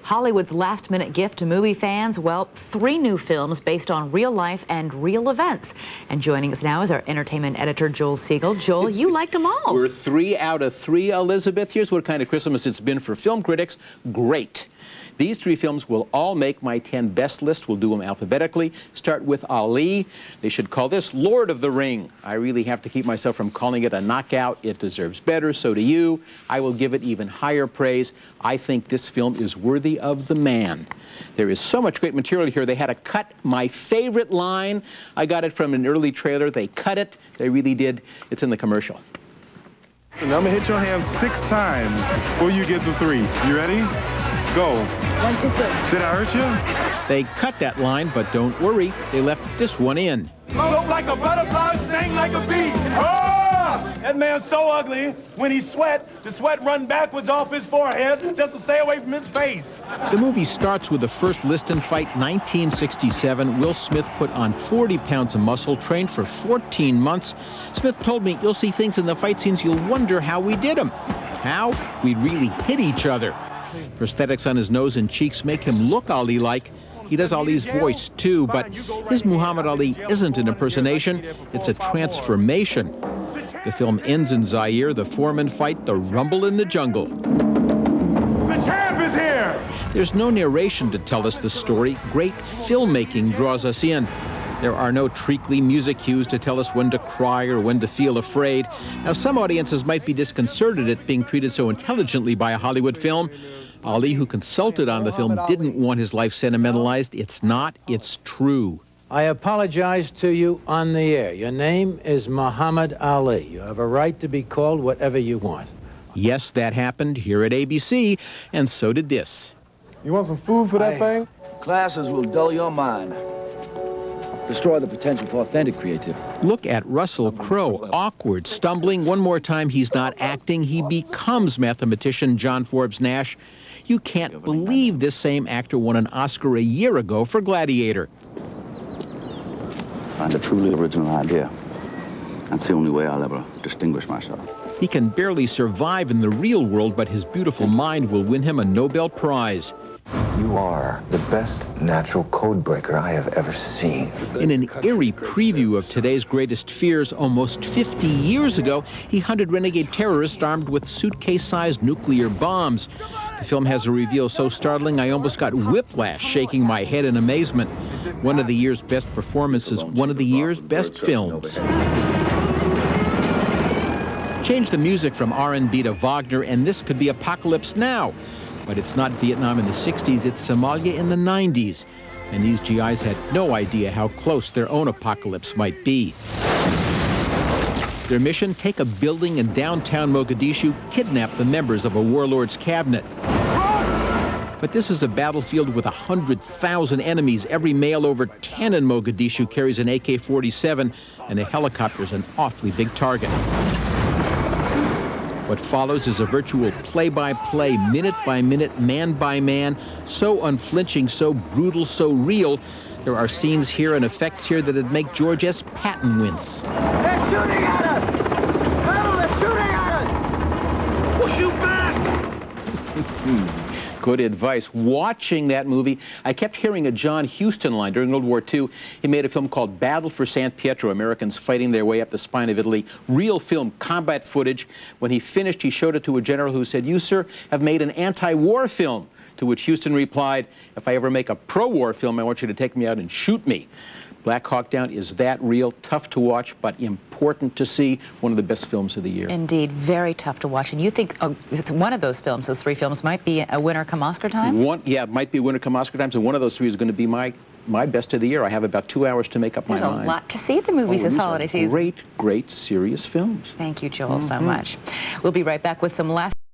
Hollywood's last-minute gift to movie fans, well, 3 new films based on real life and real events. And joining us now is our entertainment editor, Joel Siegel. Joel, you liked them all. We're 3 out of 3, Elizabeth. Here's what kind of Christmas it's been for film critics. Great. These 3 films will all make my 10 best list. We'll do them alphabetically. Start with Ali. They should call this Lord of the Ring. I really have to keep myself from calling it a knockout. It deserves better, so do you. I will give it even higher praise. I think this film is worthy of the man. There is so much great material here. They had to cut my favorite line. I got it from an early trailer. They cut it. They really did. It's in the commercial. And I'm gonna hit your hand 6 times before you get the 3. You ready? Go. 1, 2, 3. Did I hurt you? They cut that line, but don't worry. They left this one in. Look like a butterfly, sting like a bee. Ah! That man's so ugly. When he sweat, the sweat run backwards off his forehead just to stay away from his face. The movie starts with the first Liston fight, 1967. Will Smith put on 40 pounds of muscle, trained for 14 months. Smith told me, "You'll see things in the fight scenes you'll wonder how we did them." How? We'd really hit each other. Prosthetics on his nose and cheeks make him look Ali-like. He does Ali's voice, too, but his Muhammad Ali isn't an impersonation. It's a transformation. The film ends in Zaire, the foreman fight, the rumble in the jungle. The champ is here! There's no narration to tell us the story. Great filmmaking draws us in. There are no treacly music cues to tell us when to cry or when to feel afraid. Now, some audiences might be disconcerted at being treated so intelligently by a Hollywood film. Ali, who consulted on the film, didn't want his life sentimentalized. It's not, it's true. I apologize to you on the air. Your name is Muhammad Ali. You have a right to be called whatever you want. Yes, that happened here at ABC, and so did this. You want some food for that thing? Classes will dull your mind. Destroy the potential for authentic creativity. Look at Russell Crowe, awkward, stumbling. One more time, he's not acting. He becomes mathematician John Forbes Nash. You can't believe this same actor won an Oscar a year ago for Gladiator. Find a truly original idea. That's the only way I'll ever distinguish myself. He can barely survive in the real world, but his beautiful mind will win him a Nobel Prize. You are the best natural code breaker I have ever seen. In an eerie preview of today's greatest fears, almost 50 years ago, he hunted renegade terrorists armed with suitcase-sized nuclear bombs. The film has a reveal so startling I almost got whiplash, shaking my head in amazement. One of the year's best performances, one of the year's best films. Change the music from R&B to Wagner, and this could be Apocalypse Now. But it's not Vietnam in the 60s, it's Somalia in the 90s. And these GIs had no idea how close their own apocalypse might be. Their mission, take a building in downtown Mogadishu, kidnap the members of a warlord's cabinet. But this is a battlefield with 100,000 enemies. Every male over 10 in Mogadishu carries an AK-47, and a helicopter's an awfully big target. What follows is a virtual play-by-play, minute-by-minute, man-by-man, so unflinching, so brutal, so real. There are scenes here and effects here that'd make George S. Patton wince. They're shooting at us! Oh, they're shooting at us! We'll shoot back! Good advice. Watching that movie, I kept hearing a John Huston line during World War II. He made a film called Battle for San Pietro, Americans fighting their way up the spine of Italy. Real film, combat footage. When he finished, he showed it to a general who said, "You, sir, have made an anti-war film." To which Huston replied, "If I ever make a pro-war film, I want you to take me out and shoot me." Black Hawk Down is that real, tough to watch, but important to see. One of the best films of the year. Indeed, very tough to watch. And you think one of those films, those 3 films, might be a winner come Oscar time? Yeah, it might be a winner come Oscar time, so one of those 3 is going to be my best of the year. I have about 2 hours to make up my mind. There's a lot to see at the movies this holiday season. Great, great, serious films. Thank you, Joel, so much. We'll be right back with some last